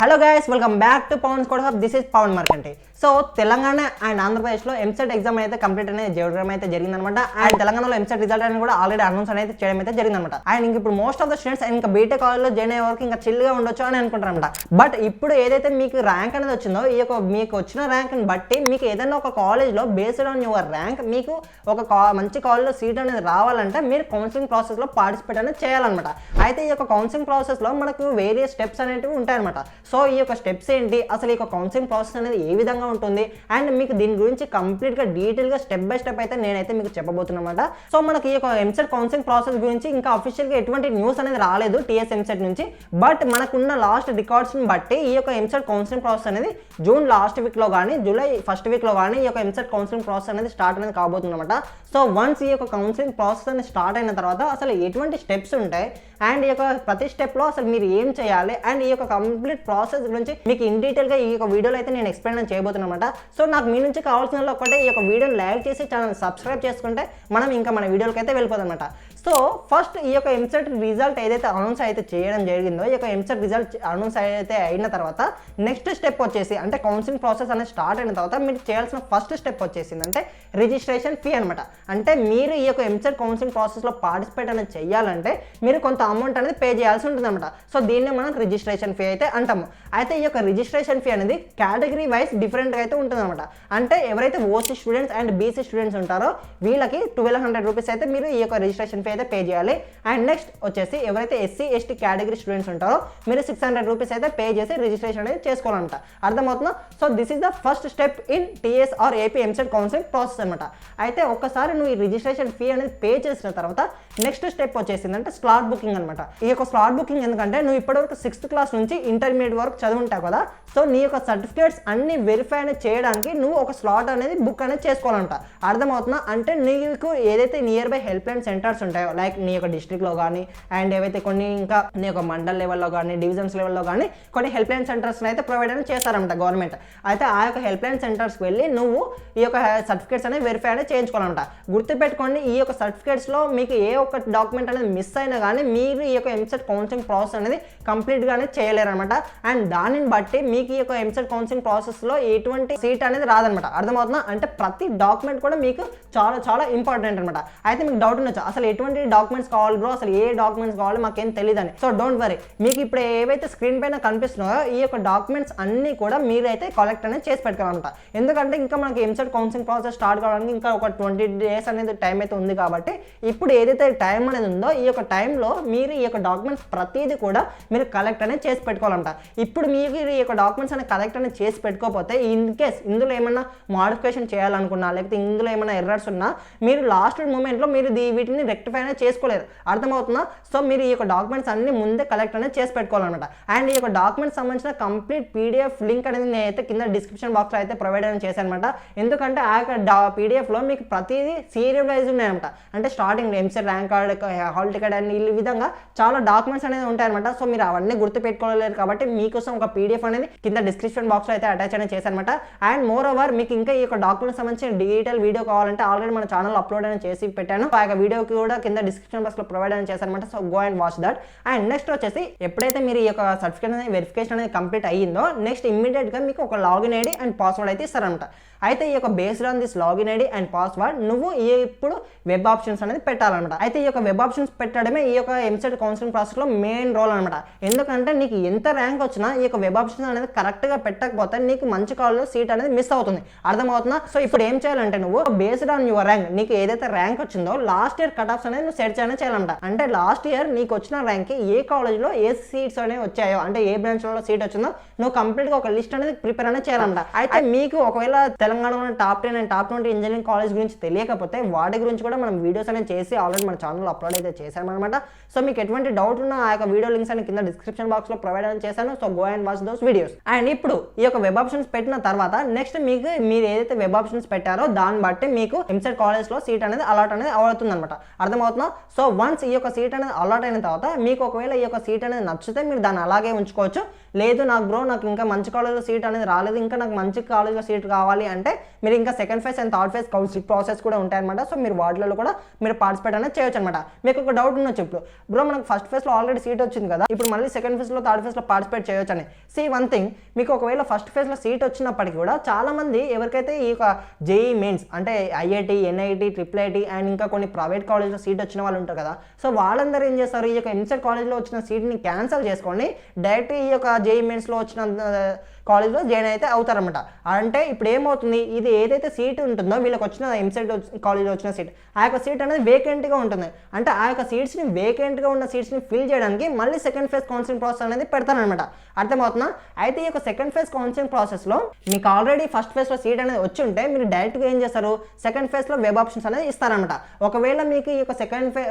Hello guys, welcome back to Pavan స్కోడ్ hub. This is Pavan Markante. So Telangana and ఆంధ్రప్రదేశ్లో EAMCET exam అయితే complete అనేది చేయడం అయితే జరిగిందనమాట. అండ్ తెలంగాణలో ఎంసెట్ రిజల్ట్ అనేది కూడా ఆల్రెడీ అనౌన్స్ అనేది చేయడం అయితే జరిగిందనమాట. అండ్ ఇంక ఇప్పుడు మోస్ట్ ఆఫ్ ద స్టూడెంట్స్ ఇంకా బీటెక్ కాలేజ్లో జాయిన్ అయ్యే వరకు ఇంకా చిల్గా ఉండొచ్చు అని అనుకుంటారనమాట. బట్ ఇప్పుడు ఏదైతే మీకు ర్యాంక్ అనేది వచ్చిందో, ఈ యొక్క మీకు వచ్చిన ర్యాంక్ని బట్టి మీకు ఏదైనా ఒక కాలేజ్లో బేస్డ్ ఆన్ యువర్ ర్యాంక్ మీకు ఒక మంచి కాలేజ్లో సీట్ అనేది రావాలంటే మీరు కౌన్సిలింగ్ ప్రాసెస్లో పార్టిసిపేట్ అనేది చేయాలన్నమాట. అయితే ఈ యొక్క కౌన్సిలింగ్ ప్రాసెస్లో మనకు వేరియస్ స్టెప్స్ అనేవి ఉంటాయన్నమాట. సో ఈ యొక్క స్టెప్స్ ఏంటి, అసలు ఈ యొక్క కౌన్సిలింగ్ ప్రాసెస్ అనేది ఏ విధంగా ఉంటుంది, అండ్ మీకు దీని గురించి కంప్లీట్గా డీటెయిల్గా స్టెప్ బై స్టెప్ అయితే నేనైతే మీకు చెప్పబోతున్నమాట. సో మనకి ఈ యొక్క ఎంసెట్ కౌన్సిలింగ్ ప్రాసెస్ గురించి ఇంకా అఫీషియల్గా ఎటువంటి న్యూస్ అనేది రాలేదు టీఎస్ ఎంసెట్ నుంచి. బట్ మనకున్న లాస్ట్ రికార్డ్స్ని బట్టి ఈ యొక్క ఎంసెట్ కౌన్సిలింగ్ ప్రాసెస్ అనేది జూన్ లాస్ట్ వీక్లో కానీ జూలై ఫస్ట్ వీక్లో కానీ ఈ యొక్క ఎంసెట్ కౌన్సిలింగ్ ప్రాసెస్ అనేది స్టార్ట్ అనేది కాబోతుందన్నమాట. సో వన్స్ ఈ యొక్క కౌన్సిలింగ్ ప్రాసెస్ అనేది స్టార్ట్ అయిన తర్వాత అసలు ఎటువంటి స్టెప్స్ ఉంటాయి, అండ్ ఈ యొక్క ప్రతి స్టెప్లో అసలు మీరు ఏం చేయాలి, అండ్ ఈ యొక్క కంప్లీట్ ప్రాసెస్ గురించి మీకు ఇన్ డీటెయిల్గా ఈ యొక్క వీడియోలో అయితే నేను ఎక్స్ప్లెయిన్ చేయబోతున్నమాట. సో నాకు మీ నుంచి కావాల్సిన ఒకటే ఈ యొక్క వీడియోని లైక్ చేసి ఛానల్ సబ్స్క్రైబ్ చేసుకుంటే మనం ఇంకా మన వీడియోలకి అయితే వెళ్ళిపోతాం అనమాట. సో ఫస్ట్ ఈ యొక్క ఎంసెట్ రిజల్ట్ ఏదైతే అనౌన్స్ అయితే చేయడం జరిగిందో, ఈ యొక్క ఎంసెట్ రిజల్ట్ అనౌన్స్ అయితే అయిన తర్వాత నెక్స్ట్ స్టెప్ వచ్చేసి అంటే కౌన్సిలింగ్ ప్రాసెస్ అనేది స్టార్ట్ అయిన తర్వాత మీరు చేయాల్సిన ఫస్ట్ స్టెప్ వచ్చేసింది అంటే రిజిస్ట్రేషన్ ఫీ అనమాట. అంటే మీరు ఈ యొక్క ఎంసెట్ కౌన్సిలింగ్ ప్రాసెస్లో పార్టిసిపేట్ అనేది చేయాలంటే మీరు కొంత అమౌంట్ అనేది పే చేయాల్సి ఉంటుంది అనమాట. సో దీన్ని మనం రిజిస్ట్రేషన్ ఫీ అయితే అంటాము. అయితే ఈ యొక్క రిజిస్ట్రేషన్ ఫీ అనేది కేటగిరీ వైజ్ డిఫరెంట్గా అయితే ఉంటుంది అనమాట. అంటే ఎవరైతే OC students and BC students ఉంటారో వీళ్ళకి 1200 రూపీస్ అయితే మీరు ఈ యొక్క రిజిస్ట్రేషన్ ఫీ అయితే పే చేయాలి. అండ్ నెక్స్ట్ వచ్చేసి ఎవరైతే ఎస్సీ ఎస్టీ కేటగిరీ స్టూడెంట్స్ ఉంటారో మీరు 600 రూపీస్ అయితే పే చేసి రిజిస్ట్రేషన్ అనేది చేసుకోవాలంట. అర్థమవుతుందా? So this is the first step in TS are AP EAMCET counselling process అనమాట. అయితే ఒక్కసారి నువ్వు ఈ రిజిస్ట్రేషన్ ఫీ అనేది పే చేసిన తర్వాత నెక్స్ట్ స్టెప్ వచ్చేసిందంటే స్లాట్ బుకింగ్ అనమాట. ఈ యొక్క స్లాట్ బుకింగ్ ఎందుకంటే నువ్వు ఇప్పటివరకు 6th క్లాస్ నుంచి ఇంటర్మీడియట్ వరకు చదువుంటావు కదా. సో నీ యొక్క సర్టిఫికేట్స్ అన్ని వెరిఫై అనేది చేయడానికి నువ్వు ఒక స్లాట్ అనేది బుక్ అనేది చేసుకోవాలంట. అర్థమవుతుందా? అంటే నీకు ఏదైతే near by help line centres ఉంటాయో లైక్ నీ యొక్క డిస్ట్రిక్ట్లో కానీ అండ్ ఏవైతే కొన్ని ఇంకా నీ యొక్క మండల్ లెవెల్లో కానీ డివిజన్స్ లెవెల్లో కానీ కొన్ని హెల్ప్ లైన్ సెంటర్స్ని అయితే ప్రొవైడ్ అనేది చేస్తారన్నమాట గవర్నమెంట్. అయితే ఆ యొక్క హెల్ప్ లైన్ సెంటర్స్కి వెళ్ళి నువ్వు ఈ యొక్క సర్టిఫికేట్స్ అనేది వెరిఫై అనేది చేయించుకోవాలంట. గుర్తుపెట్టుకోండి, ఈ యొక్క సర్టిఫికేట్స్లో మీకు ఏ ఒక్క డాక్యుమెంట్ అనేది మిస్ అయినా కానీ మీరు ఈ యొక్క ఎంసెట్ కౌన్సిలింగ్ ప్రాసెస్ అనేది కంప్లీట్గా అనేది చేయలేరు అనమాట. అండ్ దానిని బట్టి మీకు ఈ యొక్క ఎంసెట్ కౌన్సిలింగ్ ప్రాసెస్లో ఎటువంటి సీట్ అనేది రాదనమాట. అర్థమవుతుందా? అంటే ప్రతి డాక్యుమెంట్ కూడా మీకు చాలా చాలా ఇంపార్టెంట్ అనమాట. అయితే మీకు డౌట్ ఉండొచ్చు, అసలు ఎటువంటి డాక్యుమెంట్స్ కావాలి బ్రో, అసలు ఏ డాక్యుమెంట్స్ కావాలి మాకేం తెలియదని. సో డోంట్ వరీ, మీకు ఇప్పుడు ఏవైతే స్క్రీన్ పైన కనిపిస్తున్నాయో ఈ యొక్క డాక్యుమెంట్స్ అన్నీ కూడా మీరైతే కలెక్ట్ అనేది చేసి పెట్టుకోవాలంట. ఎందుకంటే ఇంకా మనకి ఎంసెట్ కౌన్సిలింగ్ ప్రాసెస్ స్టార్ట్ కావడానికి ఇంకా ఒక 20 డేస్ అనేది టైం అయితే ఉంది. కాబట్టి ఇప్పుడు ఏదైతే టైం అనేది ఉందో ఈ యొక్క టైంలో మీరు ఈ యొక్క డాక్యుమెంట్స్ ప్రతిదీ కూడా మీరు కలెక్ట్ అనేది చేసి పెట్టుకోవాలంట. ఇప్పుడు మీకు ఈ యొక్క డాక్యుమెంట్స్ అనేది కలెక్ట్ అనేది చేసి పెట్టుకోకపోతే ఇన్ కేస్ ఇందులో ఏమైనా మోడిఫికేషన్ చేయాలనుకున్నా లేకపోతే ఇందులో ఏమైనా ఎర్రర్స్ ఉన్నా మీరు లాస్ట్ మూమెంట్లో మీరు వీటిని రెక్టిఫై అనేది చేసుకోలేరు. అర్థమవుతుందా? సో మీరు ఈ యొక్క డాక్యుమెంట్స్ అన్ని ముందే కలెక్ట్ అనేది చేసి పెట్టుకోవాలన్నమాట. అండ్ ఈ యొక్క డాక్యుమెంట్స్ సంబంధించిన కంప్లీట్ పీడిఎఫ్ లింక్ అనేది నేనైతే కింద డిస్క్రిప్షన్ బాక్స్లో అయితే ప్రొవైడ్ అనేది చేశాను అనమాట. ఎందుకంటే ఆ యొక్క పీడిఎఫ్లో మీకు ప్రతిదీ సీరియల్ వైజ్ ఉన్నాయన్నమాట. అంటే starting EAMCET rank card, hall ticket and ఈ విధంగా చాలా డాక్యుమెంట్స్ అనేది ఉంటాయన్నమాట. సో మీరు అవన్నీ గుర్తు పెట్టుకోలేరు కాబట్టి మీకోసం ఒక పీడిఎఫ్ అనేది కింద డిస్క్రిప్షన్ బాక్స్లో అయితే అటాచ్ అనేది చేశాను అనమాట. అండ్ మోర్ ఓవర్ మీకు ఇంకా ఈ యొక్క డాక్యుమెంట్స్ సంబంధించిన డీటెయిల్ వీడియో కావాలంటే ఆల్రెడీ మన ఛానల్ అప్లోడ్ అనేది చేసి పెట్టాను. ఆ యొక్క వీడియోకి కూడా కింద డిస్క్రిప్షన్ బాక్స్లో ప్రొవైడ్ అనేది చేశాను అనమాట. So go and watch that. And next వచ్చేసి ఎప్పుడైతే మీరు ఈ యొక్క సర్టిఫికేట్ అనేది వెరిఫికేషన్ అనేది కంప్లీట్ అయ్యిందో నెక్స్ట్ ఇమ్మీడియట్గా మీకు ఒక లాగిన్ ఐడి అండ్ పాస్వర్డ్ అయితే ఇస్తారనమాట. అయితే ఈ యొక్క based on this login ID and password నువ్వు ఇప్పుడు వెబ్ ఆప్షన్స్ అనేది పెట్టాలన్నమాట. అయితే ఈ యొక్క వెబ్ ఆప్షన్స్ పెట్టడమే ఈ యొక్క ఎంసెట్ కౌన్సిలింగ్ ప్రాసెస్లో మెయిన్ రోల్ అనమాట. ఎందుకంటే నీకు ఎంత ర్యాంక్ వచ్చినా ఈ యొక్క వెబ్ ఆప్షన్స్ అనేది కరెక్ట్గా పెట్టకపోతే నీకు మంచి కాలేజ్లో సీట్ అనేది మిస్ అవుతుంది. అర్థమవుతుందా? సో ఇప్పుడు ఏం చేయాలంటే నువ్వు బేస్డ్ ఆన్ యువర్ ర్యాంక్ నీకు ఏదైతే ర్యాంక్ వచ్చిందో లాస్ట్ ఇయర్ కట్ ఆఫ్స్ అనేది నువ్వు సెట్ అనేది చేయాలంట. అంటే లాస్ట్ ఇయర్ నీకు వచ్చిన ర్యాంక్కి ఏ కాలేజ్లో ఏ సీట్స్ అనేవి వచ్చాయో అంటే ఏ బ్రాంచ్లో సీట్ వచ్చిందో నువ్వు కంప్లీట్గా ఒక లిస్ట్ అనేది ప్రిపేర్ అనేది చేయాలంట. అయితే మీకు ఒకవేళ తెలంగాణలో top 10 and top 20 engineering college గురించి తెలియకపోతే వాటి గురించి కూడా మనం వీడియోస్ అనేది చేసి ఆల్రెడీ మన ఛానల్లో అప్లోడ్ అయితే చేశామన్నమాట. సో మీకు ఎటువంటి డౌట్ ఉన్నా ఆ యొక్క వీడియో లింక్స్ అని కింద డిస్క్రిప్షన్ బాక్స్లో ప్రొవైడ్ అని చేశాను. So go and watch those videos. And ఇప్పుడు ఈ యొక్క వెబ్ ఆప్షన్స్ పెట్టిన తర్వాత నెక్స్ట్ మీకు మీరు ఏదైతే వెబ్ ఆప్షన్స్ పెట్టారో దాన్ని బట్టి మీకు ఎంసెట్ కాలేజ్లో సీట్ అనేది అలాట్ అనేది అవుతుంది అనమాట. అర్థమవుతుంది? అర్థమవుతుందా? సో వన్స్ ఈ యొక్క సీట్ అనేది అలాట్ అయిన తర్వాత మీకు ఒకవేళ ఈ యొక్క సీట్ అనేది నచ్చితే మీరు దాన్ని అలాగే ఉంచుకోవచ్చు. లేదు నాకు ఇంకా మంచి కాలేజ్లో సీట్ అనేది రాలేదు, ఇంకా నాకు మంచి కాలేజ్లో సీట్ కావాలి అంటే మీరు ఇంకా second phase and third phase counselling process కూడా ఉంటాయన్నమాట. సో మీరు వాటిలో కూడా మీరు పార్టిసిపేట్ అనేది చేయొచ్చు అనమాట. మీకు ఒక డౌట్ ఉండొచ్చు, ఇప్పుడు బ్రో మనకు ఫస్ట్ ఫేజ్లో ఆల్రెడీ సీట్ వచ్చింది కదా, ఇప్పుడు మళ్ళీ సెకండ్ ఫేజ్లో థర్డ్ ఫేజ్లో పార్టిసిపేట్ చేయొచ్చు అని. సీ వన్ థింగ్, మీకు ఒకవేళ ఫస్ట్ ఫేజ్లో సీట్ వచ్చినప్పటికీ కూడా చాలా మంది ఎవరికైతే ఈ యొక్క జేఈ మెయిన్స్ అంటే IIT, NIT, triple IT and ఇంకా కొన్ని ప్రైవేట్ కాలేజ్లో సీట్ వచ్చిన వాళ్ళు ఉంటారు కదా, సో వాళ్ళందరూ ఏం చేస్తారు, ఈ యొక్క ఎంసెట్ కాలేజ్లో వచ్చిన సీట్ని క్యాన్సిల్ చేసుకొని డైరెక్ట్ ఈ యొక్క జేఈ మెయిన్స్లో వచ్చిన కాలేజ్లో జాయిన్ అయితే అవుతారన్నమాట. అంటే ఇప్పుడు ఏమవుతుంది, ఇది ఏదైతే సీట్ ఉంటుందో వీళ్ళకి వచ్చిన ఎంసెట్ కాలేజ్లో వచ్చిన సీట్, ఆ యొక్క సీట్ అనేది వేకెంట్గా ఉంటుంది. అంటే ఆ యొక్క సీట్స్ని వేకెంట్గా ఉన్న సీట్స్ని ఫిల్ చేయడానికి మళ్ళీ సెకండ్ ఫేజ్ కౌన్సిలింగ్ ప్రాసెస్ అనేది పెడతారనమాట. అర్థమవుతుందా? అయితే ఈ యొక్క సెకండ్ ఫేజ్ కౌన్సిలింగ్ ప్రాసెస్లో మీకు ఆల్రెడీ ఫస్ట్ ఫేజ్లో సీట్ అనేది వచ్చి ఉంటే మీరు డైరెక్ట్గా ఏం చేస్తారు, సెకండ్ ఫేజ్లో వెబ్ ఆప్షన్స్ అనేది ఇస్తారనమాట. ఒకవేళ మీకు ఈ యొక్క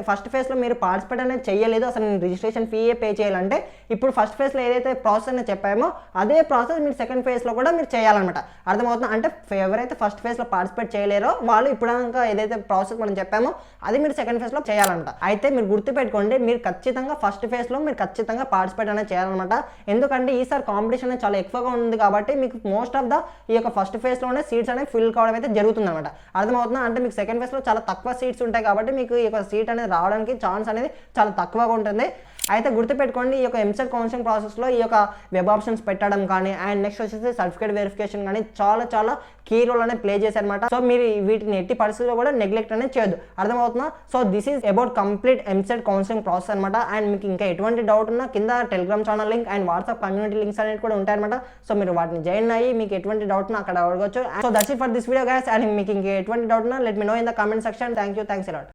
ఫస్ట్ ఫేజ్లో మీరు పార్టిసిపేట్ అనేది చేయలేదు, అసలు నేను రిజిస్ట్రేషన్ ఫీ పే చేయాలంటే ఇప్పుడు ఫస్ట్ ఫేజ్లో ఏదైతే ప్రాసెస్ అనేది చెప్పామో అదే ప్రాసెస్ మీరు సెకండ్ ఫేజ్లో కూడా మీరు చేయాలన్నమాట. అర్థమవుతుంది? అంటే ఎవరైతే ఫస్ట్ ఫేజ్లో పార్టిసిపేట్ చేయలేరో వాళ్ళు ఇప్పుడు ఏదైతే ప్రాసెస్ మనం చెప్పామో అది మీరు సెకండ్ ఫేజ్లో చేయాలన్నమాట. అయితే మీరు గుర్తుపెట్టుకోండి, మీరు ఖచ్చితంగా ఫస్ట్ ఫేజ్లో మీరు ఖచ్చితంగా పార్టిసిపేట్ అనేది చేయాలన్నమాట. ఎందుకంటే ఈసారి కాంపిటీషన్ అనేది చాలా ఎక్కువగా ఉంది కాబట్టి మీకు మోస్ట్ ఆఫ్ ద ఈ యొక్క ఫస్ట్ ఫేజ్లోనే సీట్స్ అనేవి ఫిల్ కావడం అయితే జరుగుతుంది అనమాట. అర్థమవుతుందా? అంటే మీకు సెకండ్ ఫేజ్లో చాలా తక్కువ సీట్స్ ఉంటాయి కాబట్టి మీకు ఈ యొక్క సీట్ అనేది రావడానికి ఛాన్స్ అనేది చాలా తక్కువగా ఉంటుంది. అయితే గుర్తుపెట్టుకోండి, ఈ యొక్క ఎంసెట్ కౌన్సిలింగ్ ప్రాసెస్లో ఈ యొక్క వెబ్ ఆప్షన్స్ పెట్టడం కానీ అండ్ నెక్స్ట్ వచ్చేసి సర్టిఫికేట్ వెరిఫికేషన్ కానీ చాలా కీ రోల్ అనేది ప్లే చేశారనమాట. సో మీరు వీటిని ఎట్టి పరిస్థితుల్లో కూడా నెగ్లెక్ట్ అనేది చేయొద్దు. అర్థమవుతుందా? So this is about complete EAMCET counselling process అనమాట. అండ్ మీకు ఇంకా ఎటువంటి డౌట్ ఉన్నా కింద Telegram channel link and WhatsApp community links అనేవి కూడా ఉంటాయన్నమాట. సో మీరు వాటిని జాయిన్ అయ్యి మీకు ఎటువంటి డౌట్ ఉన్నా అక్కడ అడగవచ్చు. So that's it for this video guys. And మీకు ఇంకా ఎటువంటి డౌట్ ఉన్నా let me know in the comment section. Thanks allot.